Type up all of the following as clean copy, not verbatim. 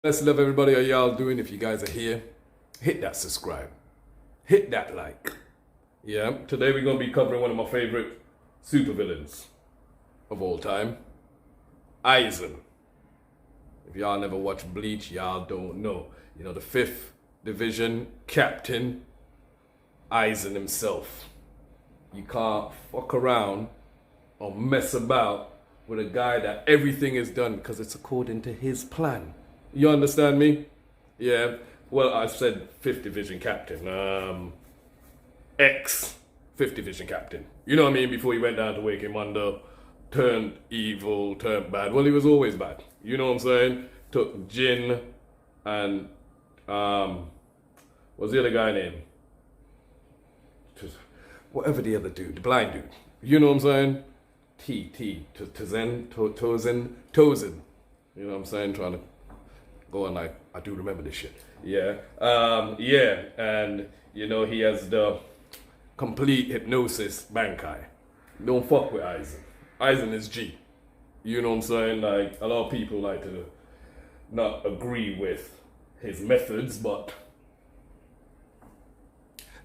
Let's love everybody. How y'all doing? If you guys are here, hit that subscribe. Hit that like. Yeah, today we're going to be covering one of my favorite supervillains of all time, Aizen. If y'all never watched Bleach, y'all don't know. You know, the 5th Division Captain, Aizen himself. You can't fuck around or mess about with a guy that everything is done because it's according to his plan. You understand me? Yeah. Well, I said 5th Division Captain. Ex 5th Division Captain. You know what I mean? Before he went down to Waking Mondo, turned evil, turned bad. Well, he was always bad. You know what I'm saying? Took Jin and what's the other guy name? Whatever the other dude, the blind dude. You know what I'm saying? Tozen. You know what I'm saying? Trying to go on like, I do remember this shit. Yeah. Yeah. And, you know, he has the complete hypnosis Bankai. Don't fuck with Aizen. Aizen is G. You know what I'm saying? Like, a lot of people like to not agree with his methods, but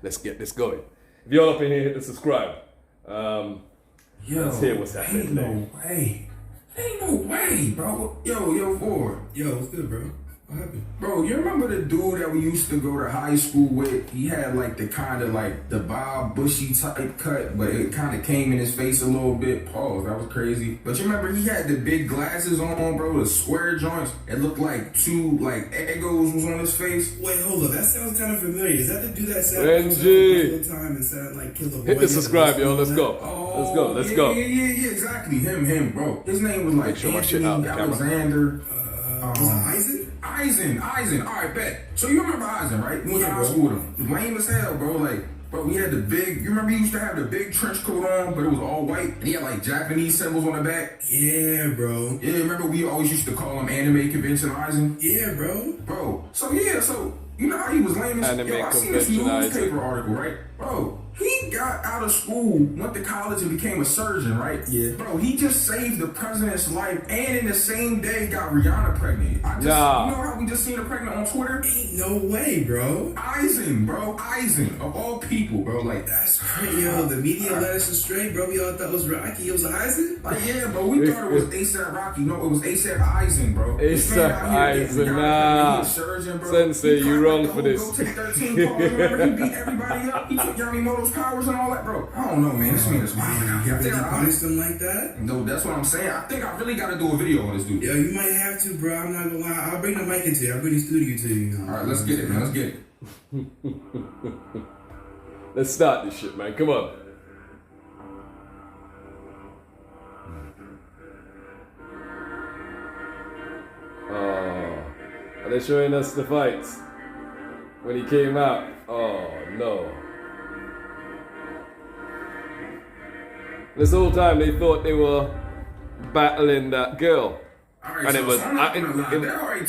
let's get this going. If you're up in here, hit the subscribe. Let's hear what's happening today. Ain't no way, bro. Yo, boy. Yo, what's good, bro? What happened? Bro, you remember the dude that we used to go to high school with? He had like the kind of like the Bob Bushy type cut, but it kind of came in his face a little bit. Pause, that was crazy. But you remember he had the big glasses on, bro, the square joints. It looked like two like egos was on his face. Wait, hold up. That sounds kind of familiar. Is that the dude that sat Benji. all the time and sounded like Killer Boy? Hit the subscribe, yo. Let's go. Oh, Let's go. Yeah, exactly. Him, bro. His name was like Make sure my shit out Anthony the camera. Alexander. Was it Aizen? Aizen. All right, bet. So you remember Aizen, right? We went to high school with him. Lame as hell, bro. Like, bro, we had the big. You remember he used to have the big trench coat on, but it was all white, and he had like Japanese symbols on the back. Yeah, bro. Yeah, remember we always used to call him Anime Convention Aizen. Yeah, bro. Bro. So you know how he was lame as Anime I seen this Convention Aizen. newspaper article, right, bro. He got out of school, went to college, and became a surgeon, right? Yeah. Bro, he just saved the president's life, and in the same day got Rihanna pregnant. You know how we just seen her pregnant on Twitter? Ain't no way, bro. Aizen, bro. Aizen, of all people, bro. Like, That's crazy. Yo, the media led us astray, bro. We all thought it was Rocky. It was Aizen? like, yeah, bro, we thought it was ASAP Rocky. No, it was ASAP Aizen, bro. ASAP Aizen, nah. Synsei, you wrong for this. Gotei 13, remember he beat everybody up? He took Yamimoto's powers and all that, bro. I don't know, man. This man is wild out here. Did you punish them like that? No, that's what I'm saying. I think I really got to do a video on this dude. Yo, you might have to, bro. I'm not gonna lie. I'll bring the mic into you. I'll bring the studio to you. All right, let's get it, man. Let's get it. Let's start this shit, man. Come on. Oh, are they showing us the fights when he came out? Oh no. This whole time they thought they were battling that girl. Right, and so it was,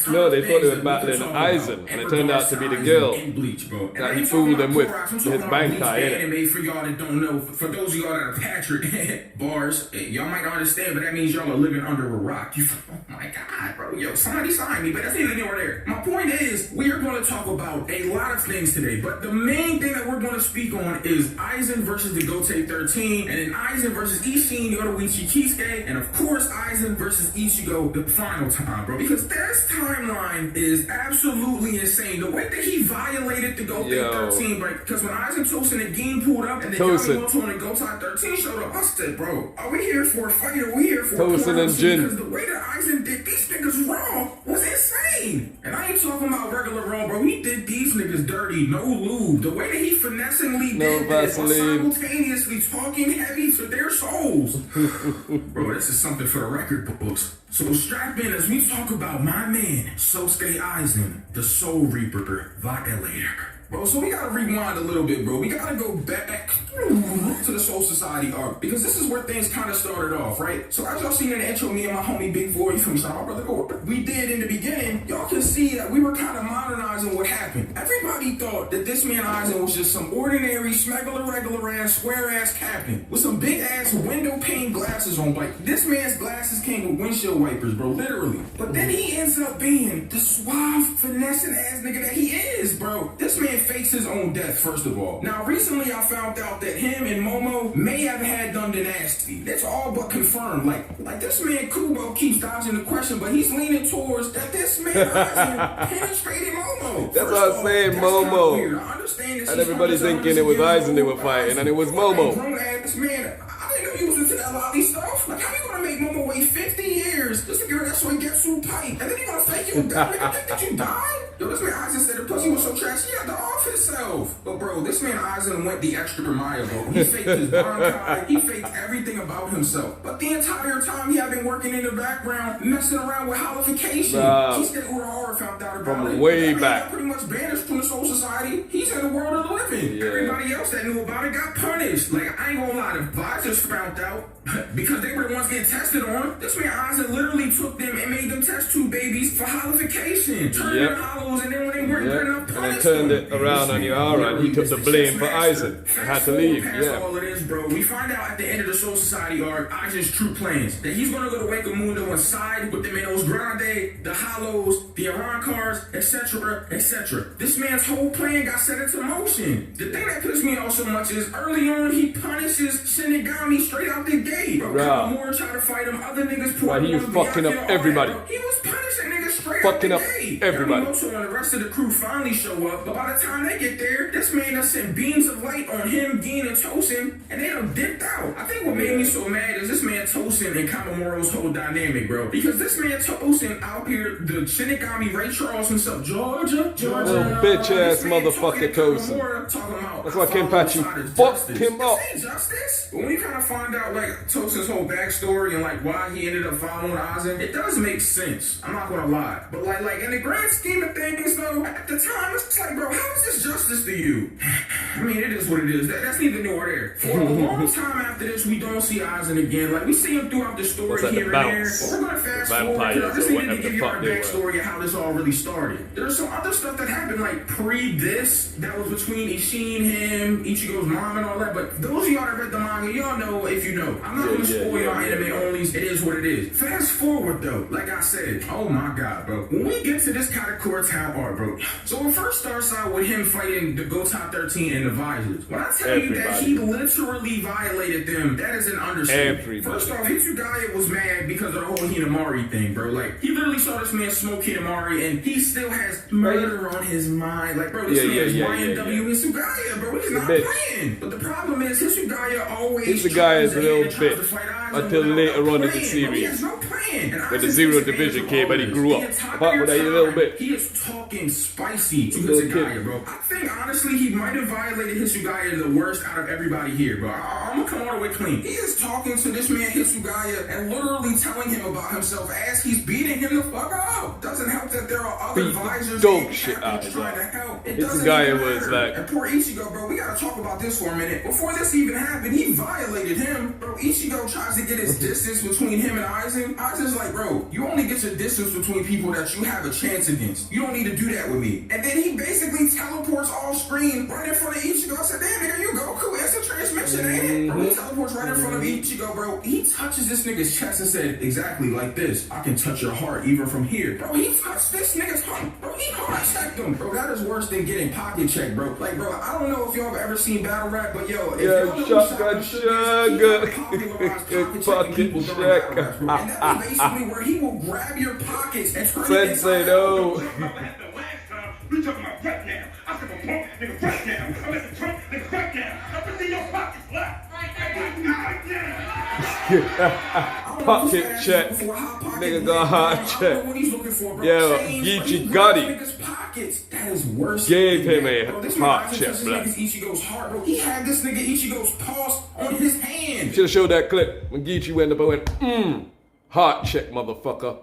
no, they thought they were battling Aizen, and it turned out to be the girl that he fooled them with his Bankai, innit? For y'all that don't know, for those of y'all that are Patrick bars, y'all might not understand, but that means y'all are living under a rock. Oh my God, bro. Yo, somebody sign me, but that's neither here nor there. My point is, we are going to talk about a lot of things today, but the main thing that we're going to speak on is Aizen versus the Gotei 13, and then Aizen versus Isshin Yoruichi Kisuke, and of course Aizen versus Ichigo the final time, bro, because this timeline is absolutely insane. The way that he violated the Gotei 13, bro, because when Aizen, Tosen, and Gin pulled up, and then Yamamoto and the Gotei 13 showed up, I said, bro, are we here for a fight or are we here for Tosen and Jin? Because the way that Aizen did these niggas wrong was insane. And I ain't talking about regular wrong, bro. He did these niggas dirty, no lube. The way that he finessingly did this while simultaneously talking heavy to their souls. Bro, this is something for the record books. So strap in as we talk about my man, Sosuke Aizen, the Soul Reaper, Violator. Bro, so we gotta rewind a little bit, bro. We gotta go back to the Soul Society arc, because this is where things kind of started off, right? So as y'all seen in the intro, me and my homie Big Boy, you feel me, my brother, we did in the beginning, y'all can see see that we were kind of modernizing what happened. Everybody thought that this man Aizen was just some ordinary, smuggler, regular ass, square ass captain with some big ass window pane glasses on. Like, this man's glasses came with windshield wipers, bro, literally. But then he ends up being the suave, finessing ass nigga that he is, bro. This man fakes his own death, first of all. Now, recently I found out that him and Momo may have had done the nasty. That's all but confirmed. Like this man Kubo keeps dodging the question, but he's leaning towards that this man Aizen penetrated Momo. That's what I said, Momo. I understand that and everybody's thinking it was Aizen they were fighting, and it was Momo. This man, I didn't know he was into that lolly stuff. Like, how you gonna make Momo wait 50 years just to get her that soy getsu pipe? And then you gonna fake you die? Nigga, think that you died? Yo, this man Aizen said the pussy was so trash, he had to off himself. But bro, this man Aizen went the extra mile, bro. He faked his bronchi, he faked everything about himself. But the entire time he had been working in the background, messing around with holification. He stayed where horror found out about it. From way that back. Got pretty much banished from the soul society. He's in the world of the living. Yeah. Everybody else that knew about it got punished. Like, I ain't gonna lie, the advisors found out because they were the ones getting tested on. This man Aizen literally took them and made them test tube babies for holification. Turned them hollows, and then when they weren't good enough, and then turned it around on you. Alright, he took the blame for Aizen. Had to leave. Yeah. All of this, bro. We find out at the end of the Soul Society arc, Aizen's true plans. That he's gonna go to Wake Mundo and side with the Menos Grande, the Hollows, the Arancars, etc., etc. This man's whole plan got set into motion. The thing that pissed me off so much is early on he punishes Shinigami straight out the gate. Bro, Kamamura tried to fight him. Other niggas poured he was fucking up everybody. He was punishing niggas straight fucking out up the gate. everybody. Yamamoto and the rest of the crew finally show up, but by the time they get there, this man done sent beams of light on him, Gin, and Tosin, and they done dipped out. I think what made me so mad is this man Tosin and Kamamuro's whole dynamic, bro. Because this man Tosin out here, the Shinigami Ray Charles himself, Georgia. Little bitch ass motherfucker Tosin. That's why Kenpachi fucked him up. Justice? But when you kind of find out, like, Tosin's whole backstory and, like, why he ended up following Aizen, it does make sense. I'm not gonna lie. But, like, in the grand scheme of things, though, at the time, it's like, bro, how is this justice to you? I mean, it is what it is. That's neither near nor there. For a long time after this, we don't see Aizen again. Like, we see him throughout the story here and there. But we're gonna fast forward, because I just needed to give you our backstory of how this all really started. There's some other stuff that happened, like, pre-this, that was between Ishin, him, Ichigo's mom, and all that. But those of y'all that read the manga, y'all know if you know. I'm not gonna spoil y'all anime onlys. It is what it is. Fast forward, though, like I said, oh my god, bro. When we get to this Katakura Town arc, bro, so it first starts out with him fighting the Gotei 13 and the Visors. When I tell you that he literally violated them, that is an understatement. First off, Hitsugaya was mad because of the whole Hinamari thing, bro. Like, he literally saw this man smoke Hinamari, and he still has murder on his mind. Like, bro, this man is YNW Hitsugaya, bro. He's not playing. But the problem is, Hitsugaya always Hitsugaya is a little bit until later on in the series. When the Zero Division came and he grew up. Apart from that, a little bit. He is talking spicy to Hitsugaya, bro. I think, honestly, he might have violated Hitsugaya the worst out of everybody here, bro. I'm gonna come all the way clean. He is talking to this man Hitsugaya and literally telling him about himself as he's beating him the fuck up. Doesn't help that there are other visors dog shit out trying to help. Hitsugaya was like, and poor Ichigo, bro, we gotta talk about this for a minute. Before this even happened, he violated him. Bro, Ichigo tries to get his distance between him and Aizen. Aizen's like, bro, you only get your distance between people that you have a chance against. You don't need to do that with me. And then he basically teleports off screen right in front of Ichigo. I said, damn, nigga, you Goku. That's a transmission, ain't it? Bro, he teleports right in front of Ichigo, bro. He touches this nigga's chest and said, exactly like this. I can touch your heart even from here. Bro, he touched this nigga's heart. Bro, he heart checked him. Bro, that is worse than getting pocket checked, bro. Like, bro, I don't know if y'all have ever seen Battle Rap, but yo, if y'all know Shotgun Sugar. Pocket check. And that is basically where he will grab your pockets and turn it Synsei, no. We talking about right now. I said, well, punk, nigga, right now. I let the trunk, nigga, right now. I put in your pockets, left. Pocket check. Nigga got hard check. Yo, Geechee Gotti that is worse. Gave him a hot check, black. Ichigo's heart, bro. He had this nigga Ichigo's pulse on his hand. Should have showed that clip when Geechee went up and went, heart check, motherfucker.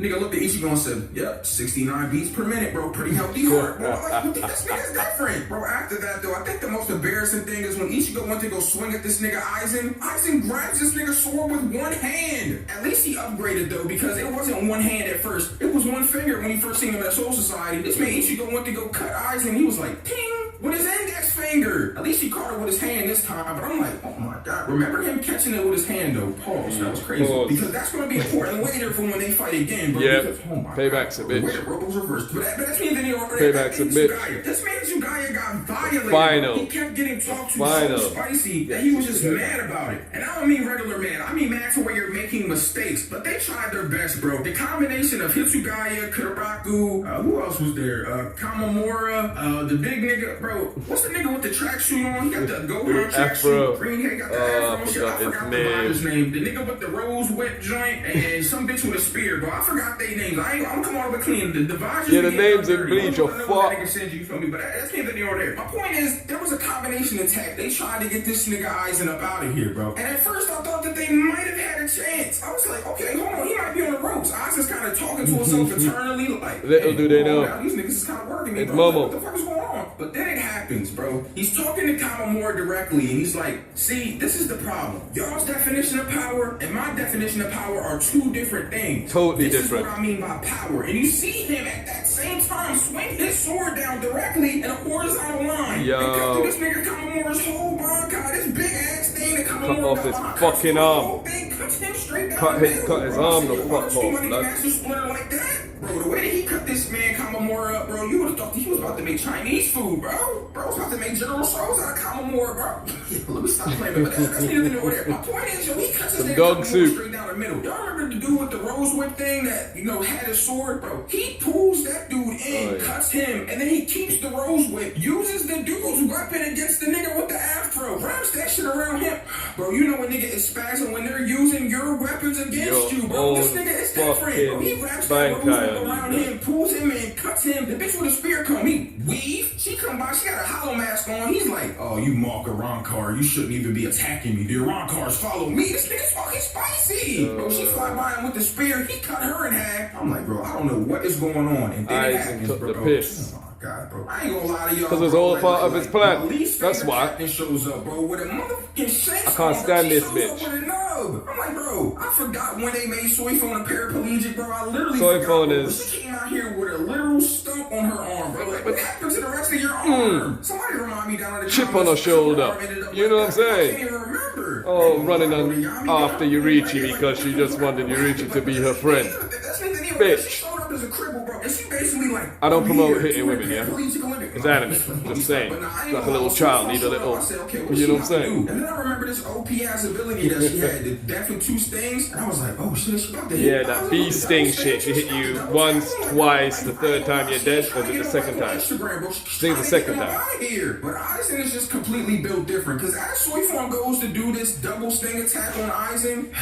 Nigga looked at Ichigo and said, yep, 69 beats per minute, bro. Pretty healthy heart. Bro, like, you think this nigga's different? Bro, after that, though, I think the most embarrassing thing is when Ichigo went to go swing at this nigga Aizen. Aizen grabs this nigga's sword with one hand. At least he upgraded, though, because it wasn't one hand at first. It was one finger when he first seen him at Soul Society. This man Ichigo went to go cut Aizen. He was like, ting! With his index finger. At least he caught it with his hand this time. But I'm like, oh my god. Remember him catching it with his hand though. Pause. That was crazy. Pause. Because that's going to be important later for when they fight again, bro. Yeah. Because, oh my Payback's god, a bitch. Where the roles reversed. But that's me then Payback's a bitch. This man Sugaya got violated. Final. He kept getting talked to Final. so spicy that he was just mad about it. And I don't mean regular mad. I mean mad to where you're making mistakes. But they tried their best, bro. The combination of Hitsugaya, Kuraku, who else was there? Kamamura, the big nigga, bro. What's the nigga with the tracksuit on? He got the Gohan tracksuit, green hair, got the afro shit. I forgot the rider's name. The nigga with the rose whip joint and some bitch with a spear, bro. I forgot their names. I'm coming out with clean. The Dividers. Yeah, the names in Bleach are fuck. You feel me? But that's neither here nor there. My point is, there was a combination attack. They tried to get this nigga Aizen up out of here, bro. And at first, I thought that they might have had a chance. I was like, okay, hold on, he might be on the ropes. Aizen's kind of talking to himself eternally, like, little do they know. These niggas is kind of working me, It's bro. Momo. What the fuck is going on? But then it happens, bro. He's talking to Kamamura directly, and he's like, see, this is the problem. Y'all's definition of power and my definition of power are two different things. Totally this different. This is what I mean by power. And you see him at that same time swing his sword down directly in a horizontal line. Yo. And cut through this nigga Kamamura's whole Bankai, this big ass thing that Kamamura Cut off his got fucking arm. Cuts him straight down Cut the his- middle, cut his bro. arm the You fuck wanna see off, my nigga blood. Master Splinter like that? Bro, the way that he cut this man Kamamura up, bro, you would have thought that he was about to make Chinese food, bro. Bro was about to make General Tso's out of Kamamura, bro. Let me stop playing, but that's neither here nor there. My point is, yo, he cuts his nigga dog Kamamura soup. straight down the middle. Y'all remember the dude with the rose whip thing that, you know, had his sword? Bro, he pulls that dude in, Oh, yeah. cuts him, and then he keeps the rose whip, uses the dude's weapon against the nigga with the afro, wraps that shit around him. Bro, you know when nigga is spazzing when they're using your weapons against Your you, bro. This own nigga is different, bro. He wraps that rose Bankai whip on around you, him, pulls him in, cuts him. The bitch with a spear come, he weave. She come by, she got a hollow mask on. He's like, oh, you mock Arankar, you shouldn't even be attacking me. The Arankars follow me. This nigga's fucking spicy. Bro, she fly by him with the spear. He cut her in half. I'm like, bro, I don't know what is going on. And then it Aizen happens, took bro. the piss. Oh my god, bro. I ain't gonna lie to y'all. 'Cause it's bro. all part of his plan. my least That's favorite why. captain shows up, bro, with a motherfucking shank. I can't stand this She shows bitch. up with a nub. I'm like, bro, I forgot when they made Soifon a paraplegic, bro. I literally Soifon forgot. Bro. is- She came out here with a literal stump on her arm, bro. Like, what happened to the rest of your arm? Somebody remind me down in the Chip on comments, her shoulder. arm ended up You like know what I'm that. saying? I can't even remember. Oh, Like, running bro, on Yami after got Yurichi like, because she just wanted Yurichi to be her friend. That's neither here nor Bitch. there. She showed up as a cripple, bro. And she basically like, I don't I'm promote here hitting to women, yeah? paraplegic Olympic. It's anime. Just saying. But nah, I ain't Like a gonna little lie. child So need a little- I said, okay, you what know she what I'm about to saying? do? And then I remember this OP ass ability that she had, the death with two stings. And I was like, oh shit, she about to hit. Yeah, that bee sting shit. She hit you once, twice, the third time you're dead, or is it the second time? I think it's the second time. But Aizen is just completely built different. Because as Soifon goes to do this double sting attack on Aizen,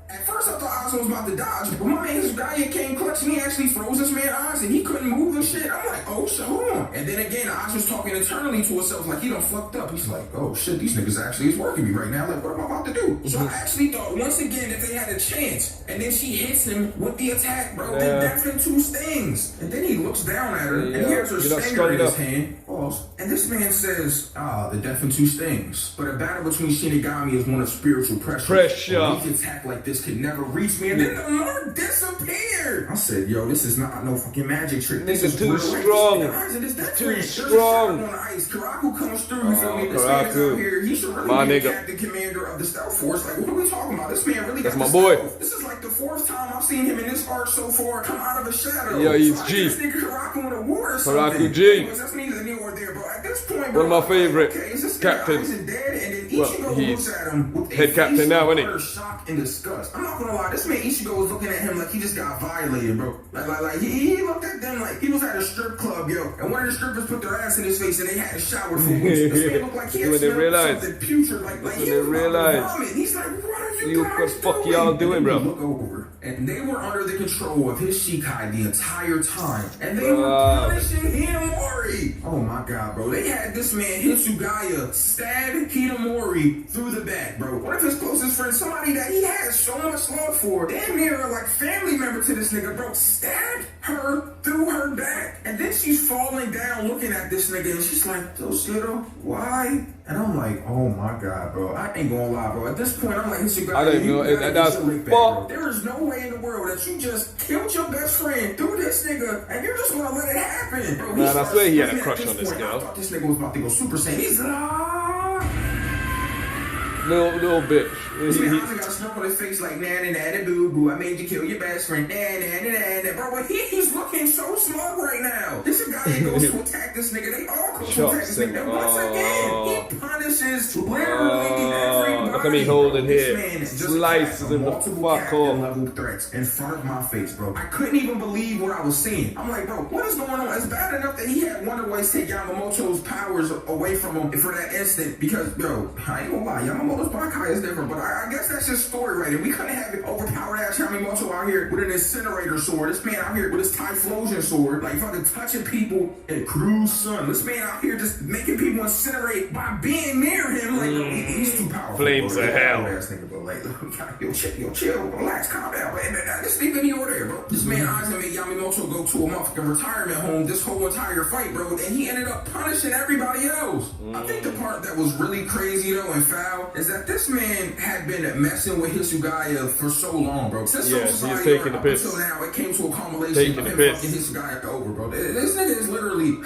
at first I thought Aizen was about to dodge, but my man, this guy here came clutch and he actually froze this man Aizen. He couldn't move and shit. I'm like, oh shit, hold on. And then again, Aizen was talking internally to himself like he done fucked up. He's like, oh shit, these niggas actually is working me right now. Like, what am I about to do? So I actually thought once again that they had a chance. And then she hits him with the attack, bro. Yeah. The death in two stings. And then he looks down at her and Yeah. hears her You're not stinger strong in his enough. hand. Pause. And this man says, the death in two stings. But a battle between Shinigami is one of spiritual pressure. Pressure. A weak attack like this could never reach me. And then the mark disappeared. I said, yo, this is not no fucking magic trick. This Nigga is too real. strong. Aizen is different. Too There's a strong. shot on the ice. Karaku comes through. You feel me? This Karaku. man is out here. He should really My be the nigga. captain commander of the stealth force. Like, what are we talking about? This man really That's got my the boy. stealth. This is like the fourth time I've seen him in this arc so far come out of a shadow. Yeah, he's so I G. guess nigga Karaku with a war or Karaku something. G. Anyways, that's neither here nor there, bro. At this point, One bro, of my I'm like, favorite okay, is this captains. Aizen dead? And then Well, Ichigo he's looks at him with a head face captain now, of isn't he? utter shock and disgust. I'm not gonna lie, this man Ichigo was looking at him like he just got violated, bro. Like he looked at them like he was at a strip club, yo. And one of the strippers put their ass in his face and they had a shower for weeks. This man looked like he had When they smelled realized. something putrid, like When he they was about to realized. vomit. He's like, what are what the fuck y'all doing, bro? Look over, and they were under the control of his Shikai the entire time, and they were punishing Hitamori. Oh my god, bro! They had this man Hitsugaya stab Hitamori through the back, bro. One of his closest friends, somebody that he had so much love for, damn near like family member to this nigga, bro, stabbed her through her back, and then she's falling down looking at this nigga, and she's like, Toshiro, why? And I'm like, oh my god, bro. I ain't gonna lie, bro. At this point, I'm like, I don't know. That's fuck. There is no way in the world that you just killed your best friend through this nigga, and you're just gonna let it happen, bro. Man, I swear he had a crush on this girl. I thought this nigga was about to go Super Saiyan. He's little bitch. This man Aizen got a smirk on his face like, nah, boo boo. I made you kill your best friend. Nah. Bro, but he's looking so smug right now. This guy that goes to attack this nigga. They all go to attack this nigga. And once again, he punishes literally everybody. Look at me holding here. Slices in the fuck off. Level threats in front of my face, bro. I couldn't even believe what I was seeing. I'm like, bro, what is going on? It's bad enough that he had Wonder Boy take Yamamoto's powers away from him for that instant. Because, bro, I ain't gonna lie, Yamamoto's Bankai is different, but I guess that's just story writing. We couldn't have it overpowered ass Yamamoto out here with an incinerator sword. This man out here with his Typhlosion sword, like fucking touching people in Cruise Sun. This man out here just making people incinerate by being near him. Like, he's too powerful. Flames of hell. Ass nigga, bro. Like, yo, chill, relax, calm down, man. Just leave me over there, bro. This man Aizen made Yamamoto go to a motherfucking retirement home this whole entire fight, bro, and he ended up punishing everybody else. I think the part that was really crazy though and foul is that this man had been messing with Hitsugaya for so long, bro. Since he's taking the piss. Until now, it came to a culmination of him fucking Hitsugaya over, bro. This nigga is literally...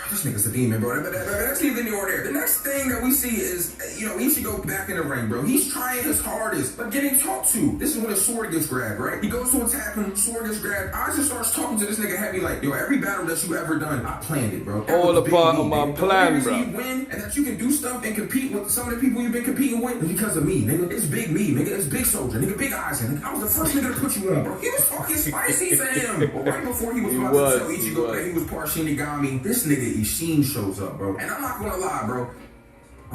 This nigga's a demon, bro. But let's leave the order there. The next thing that we see is, Ichigo back in the ring, bro. He's trying his hardest, but getting talked to. This is when his sword gets grabbed, right? He goes to attack him, sword gets grabbed. Aizen starts talking to this nigga heavy like, yo, every battle that you ever done, I planned it, bro. All a part of my plan, bro. You win and that you can do stuff and compete with some of the people you've been competing with is because of me, nigga. It's big me, nigga. It's big soldier, nigga. Big Aizen. I was the first nigga to put you on, bro. He was talking spicy to him. But right before he was about to tell Ichigo that he was part Shinigami, this nigga Ishin shows up, bro. And I'm not gonna lie, bro.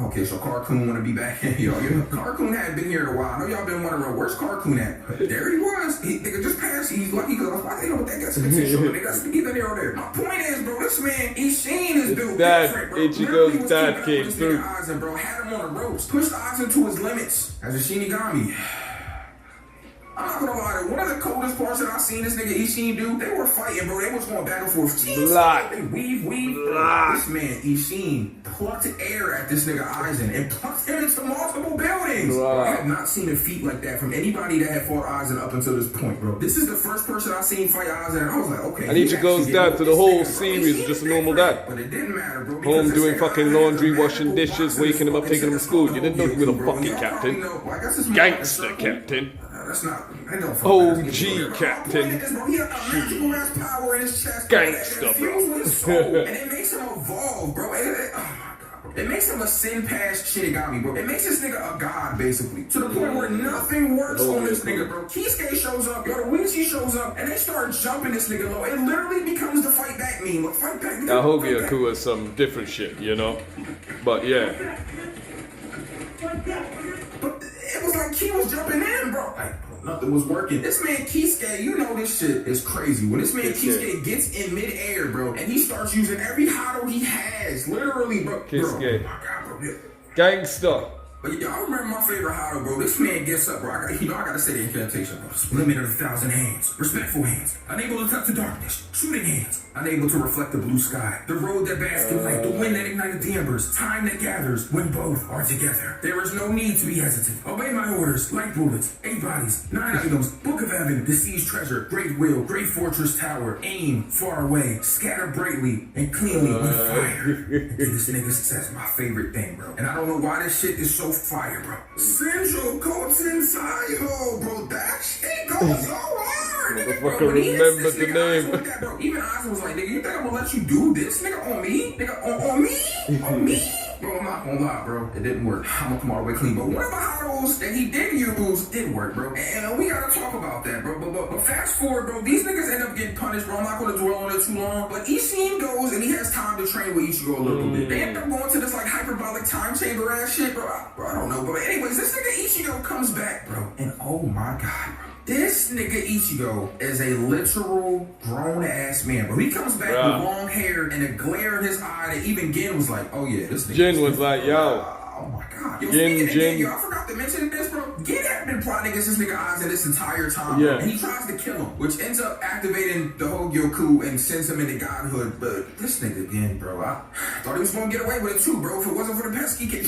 Okay, so Carcoon wanna be back. Yo, Carcoon hadn't been here in a while. I know y'all been wondering, where's Carcoon at? There he was. Nigga just passed. He's lucky because I didn't know what that gets potential. Nigga, that's either there or there. My point is, bro, this man, Ishin is built different, bro. Ichigo's dad came through. Aizen, bro, had him on the ropes. Pushed Aizen to his limits as a Shinigami. I'm not gonna lie, one of the coldest parts that I seen this nigga Ishin do, they were fighting, bro. They was going back and forth. They weave. This man, Ishin, plucked air at this nigga Aizen and plucked him into multiple buildings. I have not seen a feat like that from anybody that had fought Aizen up until this point, bro. This is the first person I seen fight Aizen, and I was like, okay. And Ichigo's dad to the whole series is just a normal dad. But it didn't matter, bro. Home doing fucking laundry, washing dishes, waking him up, taking him to school. You didn't know he was a fucking captain. Gangster captain. That's not. OG captain. He has a magical ass power in his chest. Gangster, bro. And it makes him evolve, bro. Oh my god, bro. It makes him a sin past Shinigami, bro. It makes this nigga a god, basically. To the point where nothing works on this nigga, bro. Kisuke shows up, Yoruichi shows up, and they start jumping this nigga low. It literally becomes the fight back meme. Like, fight back. Now, Hogyaku is some different shit, you know? But yeah. But it was like he was jumping in, bro. Like, nothing was working. This man Kisuke, you know this shit is crazy. When this man Kisuke gets in midair, bro, and he starts using every hado he has, literally, bro. Kisuke. Oh my god, bro. Gangster. But yeah, I remember my favorite hado, bro. This man gets up, bro. I gotta say the incantation, bro. Limit of 1,000 hands. Respectful hands. Unable to touch the darkness. Shooting hands. Unable to reflect the blue sky. The road that basks in light. The wind that ignited the embers. Time that gathers when both are together. There is no need to be hesitant. Obey my orders. Light bullets. 8 bodies. 9 items. Book of Heaven. Besieged treasure. Great will. Great fortress tower. Aim far away. Scatter brightly and cleanly with fire. And this nigga says my favorite thing, bro. And I don't know why this shit is so fire, bro. Central Kotensayo, bro. That shit goes so hard, nigga, bro. Motherfucker remember the name. Bro. Even Aizen was like, nigga, you think I'm gonna let you do this, nigga, on me? Nigga, on me? On me? Bro, I'm not gonna lie, bro. It didn't work. I'm gonna come all the way clean. But one of the hollows that he did use did work, bro. And we gotta talk about that, bro. But fast forward, bro. These niggas end up getting punished, bro. I'm not gonna dwell on it too long. But Ishin goes and he has time to train with Ichigo a little bit. They end up going to this like hyperbolic time chamber ass shit, bro. I don't know, but anyways, this nigga Ichigo comes back, bro. And oh my god, bro. This nigga Ichigo is a literal grown-ass man, bro. He comes back with long hair and a glare in his eye that even Gin was like, oh yeah, this nigga. Jin was like, yo. Oh my god. Yo, Gin. Yo, I forgot to mention this, bro. Gin had been plotting against this nigga Aizen this entire time, bro. And he tries to kill him, which ends up activating the Hogyoku and sends him into godhood. But this nigga Gin, bro, I thought he was gonna get away with it too, bro. If it wasn't for the pesky kid,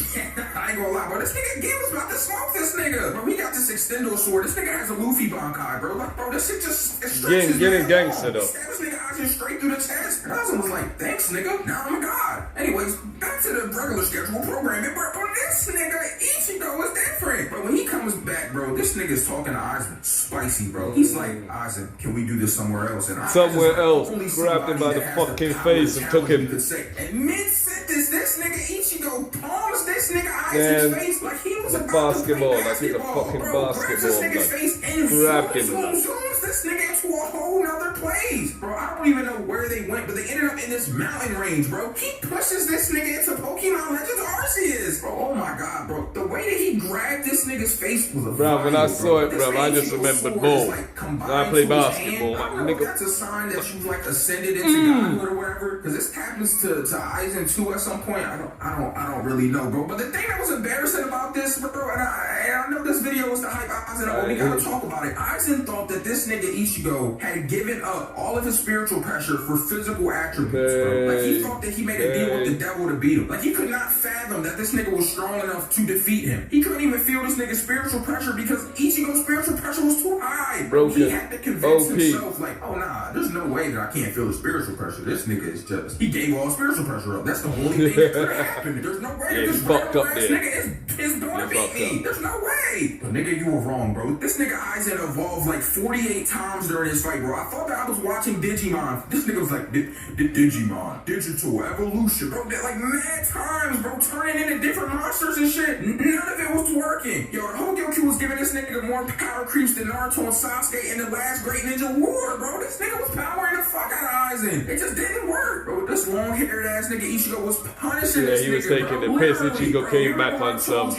I ain't gonna lie, bro. This nigga Gin was about to smoke this nigga. Bro, he got this extendo sword. This nigga has a Luffy Bankai, bro. Like, bro, this shit just stretches. Gin gangster though. Stab this nigga Aizen straight through the chest. And Aizen was like, thanks, nigga. Now I'm a god. Anyways, back to the regular schedule programming, bro. This nigga Ichigo is different. Bro, when he comes back, bro, this nigga's talking to Aizen. Spicy, bro. He's like, Aizen, can we do this somewhere else? And somewhere else. Grabbed him by the fucking face and took him. And mid-sentence, this nigga Ichigo palms this nigga Aizen's face like he was about basketball, to play like he's a basketball. fucking Bro, basketball. grabs this nigga's face and zooms this nigga into a whole nother place. Bro, I don't even know where they went, but they ended up in this mountain range, bro. He pushes this nigga into Pokemon Legends Arceus. Bro, oh my god, bro. The way that he grabbed this nigga's face was a bro, when I saw it, bro, I just remembered boom. I play basketball, I don't know if that's a sign that you like ascended into godhood or whatever. Because this happens to Aizen too at some point. I don't really know, bro. But the thing that was embarrassing about this, bro, and I know this video was to hype Aizen up, but we gotta talk about it. Aizen thought that this nigga Ichigo had given up all of his spiritual pressure for physical attributes, bro. Like he thought that he made a deal with the devil to beat him. Like he could not fathom that this nigga was strong enough to defeat him. He couldn't even feel this nigga's spiritual pressure because Ichigo's spiritual pressure was too high. Bro, he had to convince himself, like, oh nah, there's no way that I can't feel the spiritual pressure. This nigga is just, he gave all spiritual pressure up. That's the only thing that could have happened. There's no way that this fucked up there. Nigga is gonna beat me. There's no way. But nigga, you were wrong, bro. This nigga Aizen evolved like 48 times during his fight, bro. I thought that I was watching Digimon. This nigga was like, Digimon, digital evolution, bro. Like mad times, bro, turning into different monsters and shit. None of it was working. Yo, the Hogyoku was giving this nigga more power creeps than Naruto and Sasuke in the last Great Ninja War, bro. This nigga was powering the fuck out of Aizen. It just didn't work, bro. This long-haired ass nigga Ichigo was punishing this nigga, he was taking the piss. Ichigo came back on some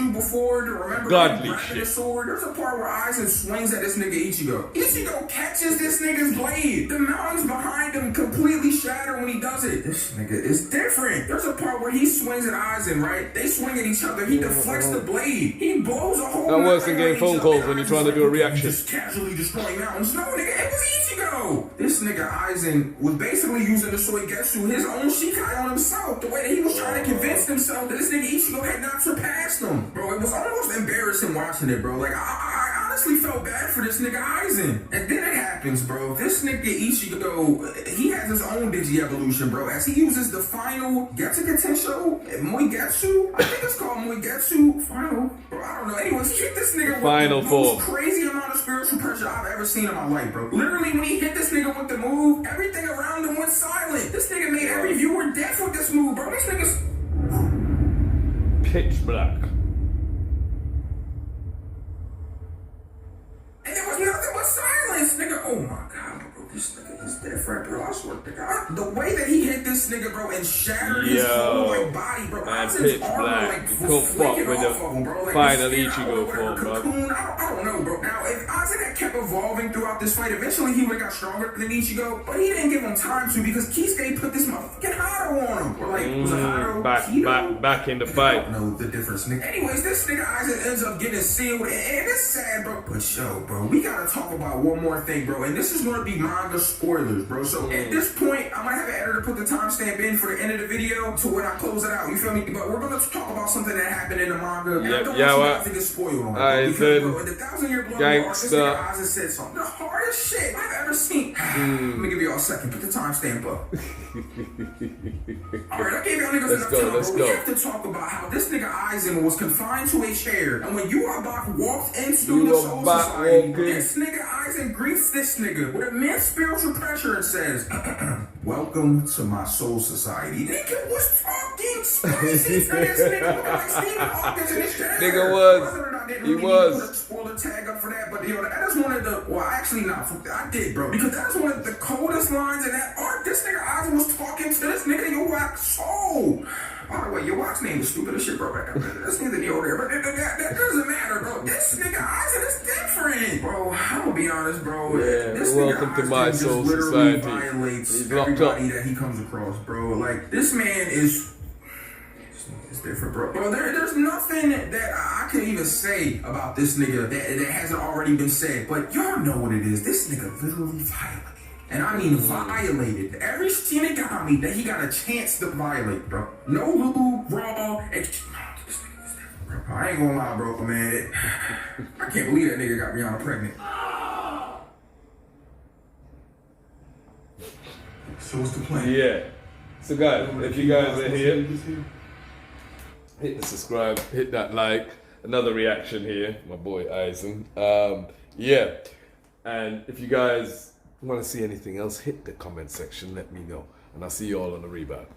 godly shit. Sword. There's a part where Aizen swings at this nigga Ichigo. Ichigo catches this nigga's blade. The mountains behind him completely shatter when he does it. This nigga is different. There's a part where he swings at Aizen, right? They swing at each other. He deflects the blade. He blows a hole. That works in getting phone calls when you're trying to do a reaction. Just casually destroying mountains. No, nigga, it was Ichigo. This nigga Aizen was basically using the Soigetsu, his own Shikai on himself. The way that he was trying to convince himself that this nigga Ichigo had not surpassed him. Bro, it was almost embarrassing watching it, bro. Like, I honestly felt bad for this nigga Aizen. And then it happens, bro. This nigga Ichigo, he has his own Digi-evolution, bro. As he uses the final Getsugatensho, Moigetsu. I think it's called Moigetsu Final. Bro, I don't know. Anyways, he hit this nigga final with the most crazy amount of spiritual pressure I've ever seen in my life, bro. Literally, when he hit this nigga with the move, everything around him went silent. This nigga made every viewer deaf with this move, bro. This nigga's pitch black. And there was nothing but silence, nigga. Oh my god, bro. This nigga is different, bro. I swear to God. The way that he hit this nigga, bro, and shattered his whole like body, bro. Man, pitch black. Go fuck with the final Ichigo form, bro. I don't know, bro. Now, if Aizen had kept evolving throughout this fight, eventually he would have got stronger than Ichigo, but he didn't give him time to because Kisuke put this motherfucking Hado on him. Or like, was it Hado? Back in the fight. I don't know the difference, nigga. Anyways, this nigga Aizen ends up getting sealed, and it's sad, bro. But yo, bro, we gotta talk about one more thing, bro, and this is gonna be manga spoilers, bro. So at this point, I'm gonna have an editor put the timestamp in for the end of the video to when I close it out. You feel me? But we're gonna talk about something that happened in the manga. And I don't want you guys to get spoiled on it. Because, bro, in the 1,000-year blood war, this nigga Aizen said something. The hardest shit I've ever seen. Let me give y'all a second. Put the timestamp up. Alright, I gave y'all niggas enough time, bro. We have to talk about how this nigga Aizen was confined to a chair, and when Yubak walked into the Soul Society, this nigga Aizen and greets this nigga with immense spiritual pressure and says, "Welcome to my soul society." Nigga was talking spicy for this nigga. Looking like Stephen Hawkins in his chair. Nigga was. Whether or not they He really was. put a spoiler tag up for that, but yo, that is one of the, well, actually not, I did, bro, because that is one of the coldest lines in that arc. This nigga Aizen was talking to this nigga Yowak's soul. By the way, Yowak's name was stupid as shit, bro. That's neither here nor there, but that doesn't matter, bro. This nigga Aizen is different, bro. I'm gonna be honest, bro. Yeah, This welcome nigga to my Aizen just soul literally society. violates He's locked everybody up. that he comes across, bro. Like, this man is... It's different, bro. Bro, there's nothing that I can even say about this nigga that hasn't already been said. But y'all know what it is. This nigga literally violated. And I mean violated every Shinigami that he got a chance to violate, bro. No little raw. I ain't gonna lie, bro, man. I can't believe that nigga got Rihanna pregnant. So what's the plan? Yeah. So guys, if you guys are here, hit the subscribe, hit that like. Another reaction here, my boy Aizen. Yeah. And if you guys want to see anything else, hit the comment section, let me know. And I'll see you all on the rebound.